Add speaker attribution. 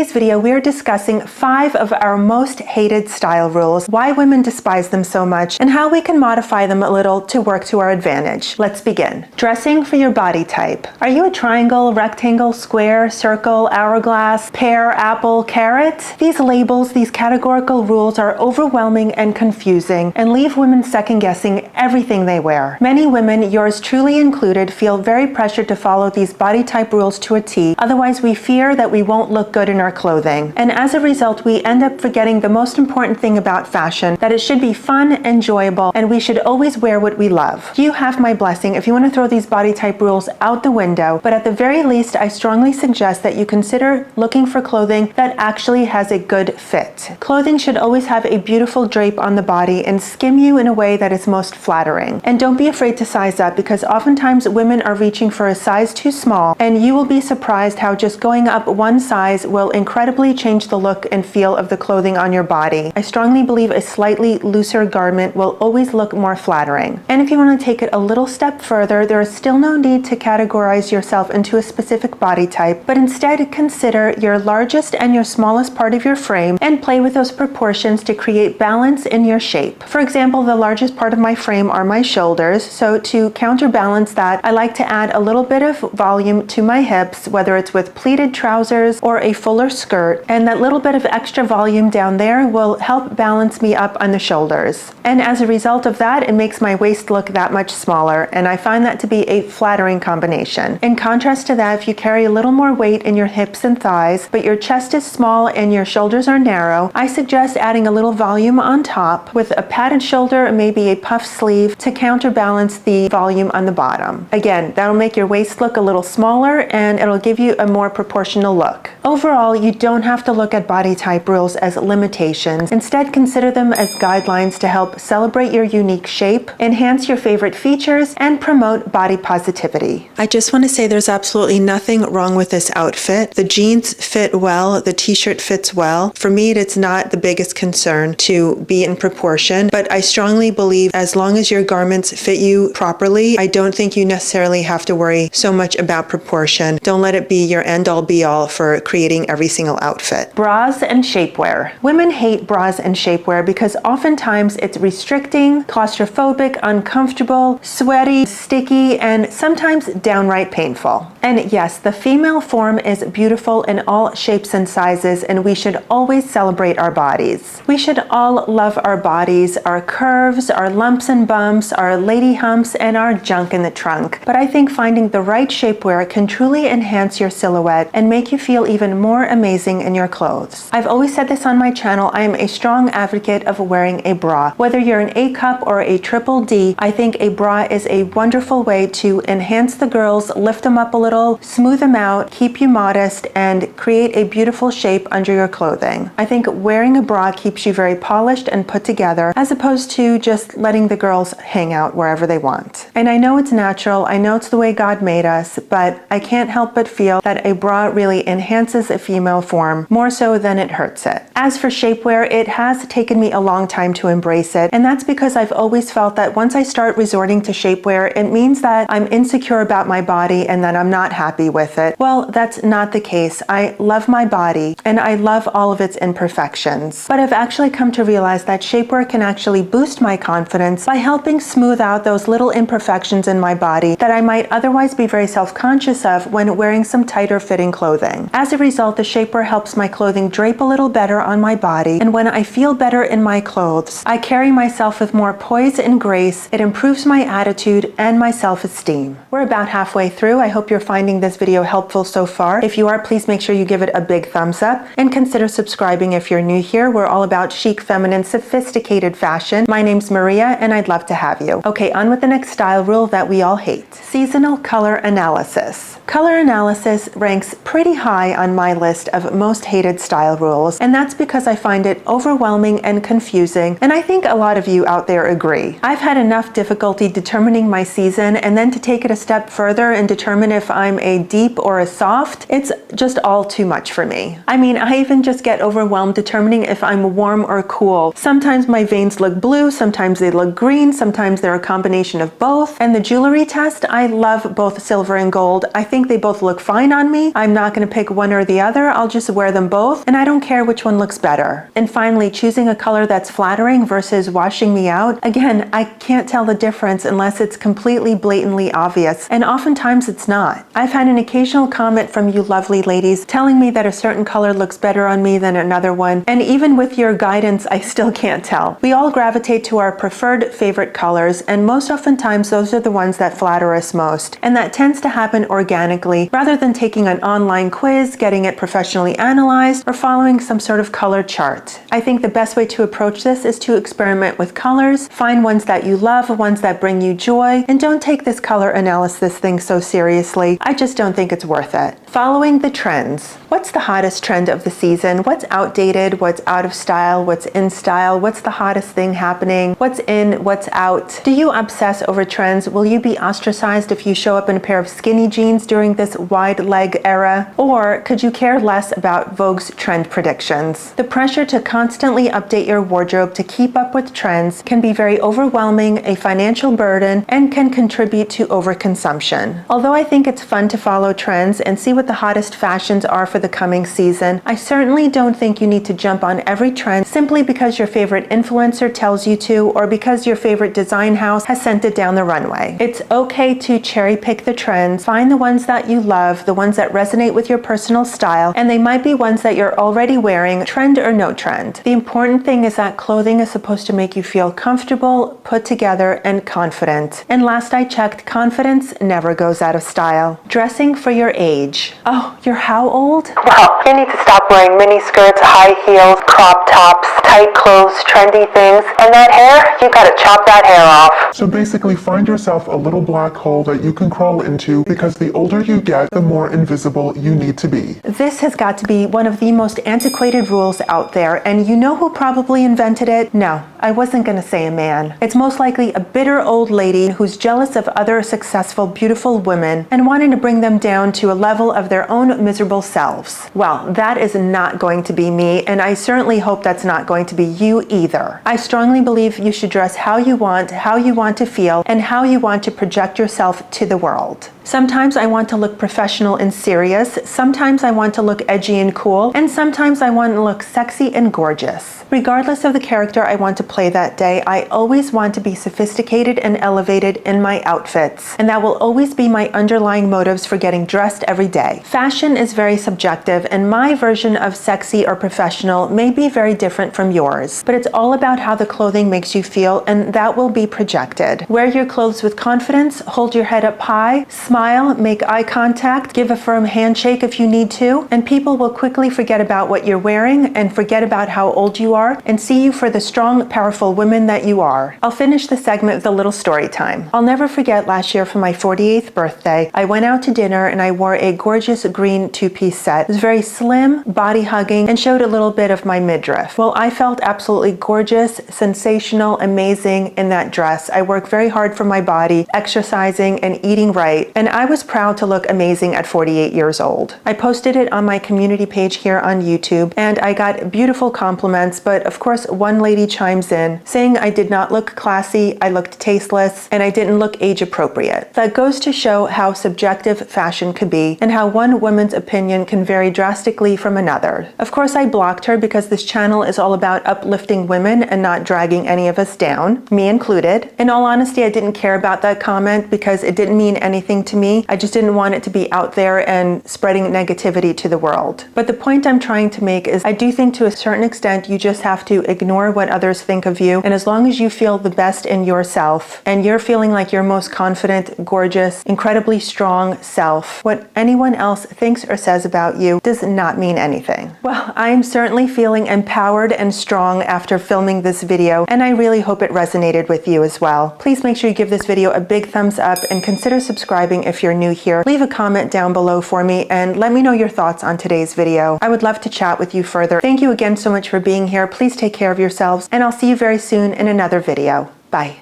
Speaker 1: In this video, we are discussing 5 of our most hated style rules, why women despise them so much, and how we can modify them a little to work to our advantage. Let's begin. Dressing for your body type. Are you a triangle, rectangle, square, circle, hourglass, pear, apple, carrot? These labels, these categorical rules are overwhelming and confusing and leave women second-guessing everything they wear. Many women, yours truly included, feel very pressured to follow these body type rules to a T, otherwise we fear that we won't look good in our clothing. And as a result, we end up forgetting the most important thing about fashion, that it should be fun, enjoyable, and we should always wear what we love. You have my blessing if you want to throw these body type rules out the window, but at the very least, I strongly suggest that you consider looking for clothing that actually has a good fit. Clothing should always have a beautiful drape on the body and skim you in a way that is most flattering. And don't be afraid to size up, because oftentimes women are reaching for a size too small, and you will be surprised how just going up one size will incredibly change the look and feel of the clothing on your body. I strongly believe a slightly looser garment will always look more flattering. And if you want to take it a little step further, there is still no need to categorize yourself into a specific body type, but instead consider your largest and your smallest part of your frame and play with those proportions to create balance in your shape. For example, the largest part of my frame are my shoulders, so to counterbalance that, I like to add a little bit of volume to my hips, whether it's with pleated trousers or a fuller skirt, and that little bit of extra volume down there will help balance me up on the shoulders. And as a result of that, it makes my waist look that much smaller, and I find that to be a flattering combination. In contrast to that, if you carry a little more weight in your hips and thighs, but your chest is small and your shoulders are narrow, I suggest adding a little volume on top with a padded shoulder and maybe a puff sleeve to counterbalance the volume on the bottom. Again, that'll make your waist look a little smaller and it'll give you a more proportional look. Overall, you don't have to look at body type rules as limitations. Instead, consider them as guidelines to help celebrate your unique shape, enhance your favorite features, and promote body positivity. I just want to say there's absolutely nothing wrong with this outfit. The jeans fit well, the t-shirt fits well. For me, it's not the biggest concern to be in proportion, but I strongly believe as long as your garments fit you properly, I don't think you necessarily have to worry so much about proportion. Don't let it be your end-all be-all for creating every single outfit. Bras and shapewear. Women hate bras and shapewear because oftentimes it's restricting, claustrophobic, uncomfortable, sweaty, sticky, and sometimes downright painful. And yes, the female form is beautiful in all shapes and sizes, and we should always celebrate our bodies. We should all love our bodies, our curves, our lumps and bumps, our lady humps, and our junk in the trunk. But I think finding the right shapewear can truly enhance your silhouette and make you feel even more amazing in your clothes. I've always said this on my channel, I am a strong advocate of wearing a bra. Whether you're an A cup or a triple D, I think a bra is a wonderful way to enhance the girls, lift them up a little, smooth them out, keep you modest, and create a beautiful shape under your clothing. I think wearing a bra keeps you very polished and put together, as opposed to just letting the girls hang out wherever they want. And I know it's natural, I know it's the way God made us, but I can't help but feel that a bra really enhances a female form more so than it hurts it. As for shapewear, it has taken me a long time to embrace it, and that's because I've always felt that once I start resorting to shapewear, it means that I'm insecure about my body and that I'm not happy with it. Well, that's not the case. I love my body and I love all of its imperfections. But I've actually come to realize that shapewear can actually boost my confidence by helping smooth out those little imperfections in my body that I might otherwise be very self-conscious of when wearing some tighter fitting clothing. As a result, the shapewear helps my clothing drape a little better on my body, and when I feel better in my clothes, I carry myself with more poise and grace. It improves my attitude and my self-esteem. We're about halfway through. I hope you're finding this video helpful so far. If you are, please make sure you give it a big thumbs up and consider subscribing if you're new here. We're all about chic, feminine, sophisticated fashion. My name's Maria and I'd love to have you. Okay, on with the next style rule that we all hate. Seasonal color analysis. Color analysis ranks pretty high on my list of most hated style rules, and that's because I find it overwhelming and confusing, and I think a lot of you out there agree. I've had enough difficulty determining my season, and then to take it a step further and determine if I'm a deep or a soft, it's just all too much for me. I mean, I even just get overwhelmed determining if I'm warm or cool. Sometimes my veins look blue, sometimes they look green, sometimes they're a combination of both. And the jewelry test, I love both silver and gold. I think they both look fine on me. I'm not going to pick one or the other. I'll just wear them both, and I don't care which one looks better. And finally, choosing a color that's flattering versus washing me out. Again, I can't tell the difference unless it's completely blatantly obvious, and oftentimes it's not. I've had an occasional comment from you lovely ladies telling me that a certain color looks better on me than another one, and even with your guidance, I still can't tell. We all gravitate to our preferred favorite colors, and most oftentimes those are the ones that flatter us most, and that tends to happen organically rather than taking an online quiz, getting it professionally analyzed, or following some sort of color chart. I think the best way to approach this is to experiment with colors, find ones that you love, ones that bring you joy, and don't take this color analysis thing so seriously. I just don't think it's worth it. Following the trends. What's the hottest trend of the season? What's outdated? What's out of style? What's in style? What's the hottest thing happening? What's in? What's out? Do you obsess over trends? Will you be ostracized if you show up in a pair of skinny jeans during this wide leg era? Or could you care less about Vogue's trend predictions? The pressure to constantly update your wardrobe to keep up with trends can be very overwhelming, a financial burden, and can contribute to overconsumption. Although I think it's fun to follow trends and see what the hottest fashions are for the coming season, I certainly don't think you need to jump on every trend simply because your favorite influencer tells you to, or because your favorite design house has sent it down the runway. It's okay to cherry pick the trends, find the ones that you love, the ones that resonate with your personal style, and they might be ones that you're already wearing, trend or no trend. The important thing is that clothing is supposed to make you feel comfortable, put together, and confident. And last I checked, confidence never goes out of style. Dressing for your age. Oh, you're how old? Well, you need to stop wearing mini skirts, high heels, crop tops, tight clothes, trendy things, and that hair, you gotta chop that hair off.
Speaker 2: So basically, find yourself a little black hole that you can crawl into, because the older you get, the more invisible you need to be.
Speaker 1: This has got to be one of the most antiquated rules out there, and you know who probably invented it? No, I wasn't gonna say a man. It's most likely a bitter old lady who's jealous of other successful, beautiful women and wanting to bring them down to a level of their own miserable selves. Well, that is not going to be me, and I certainly hope that's not going to be you either. I strongly believe you should dress how you want to feel, and how you want to project yourself to the world. Sometimes I want to look professional and serious, sometimes I want to look edgy and cool, and sometimes I want to look sexy and gorgeous. Regardless of the character I want to play that day, I always want to be sophisticated and elevated in my outfits, and that will always be my underlying motives for getting dressed every day. Fashion is very subjective, and my version of sexy or professional may be very different from yours, but it's all about how the clothing makes you feel, and that will be projected. Wear your clothes with confidence, hold your head up high, smile, make eye contact, give a firm handshake if you need to, and people will quickly forget about what you're wearing and forget about how old you are and see you for the strong, powerful woman that you are. I'll finish the segment with a little story time. I'll never forget last year for my 48th birthday, I went out to dinner and I wore a gorgeous green two-piece set. It was very slim, body-hugging, and showed a little bit of my midriff. Well, I felt absolutely gorgeous, sensational, amazing in that dress. I worked very hard for my body, exercising and eating right, and I was proud to look amazing at 48 years old. I posted it on my community page here on YouTube, and I got beautiful compliments, but of course one lady chimes in saying I did not look classy, I looked tasteless, and I didn't look age appropriate. That goes to show how subjective fashion could be, and how one woman's opinion can vary drastically from another. Of course I blocked her because this channel is all about uplifting women and not dragging any of us down, me included. In all honesty, I didn't care about that comment because it didn't mean anything to me. I just didn't want it to be out there and spreading negativity to the world. But the point I'm trying to make is I do think to a certain extent you just have to ignore what others think of you, and as long as you feel the best in yourself and you're feeling like your most confident, gorgeous, incredibly strong self, what anyone else thinks or says about you does not mean anything. Well, I'm certainly feeling empowered and strong after filming this video, and I really hope it resonated with you as well. Please make sure you give this video a big thumbs up and consider subscribing if you're new here. Leave a comment down below for me and let me know your thoughts on today's video. I would love to chat with you further. Thank you again so much for being here. Please take care of yourselves, and I'll see you very soon in another video. Bye.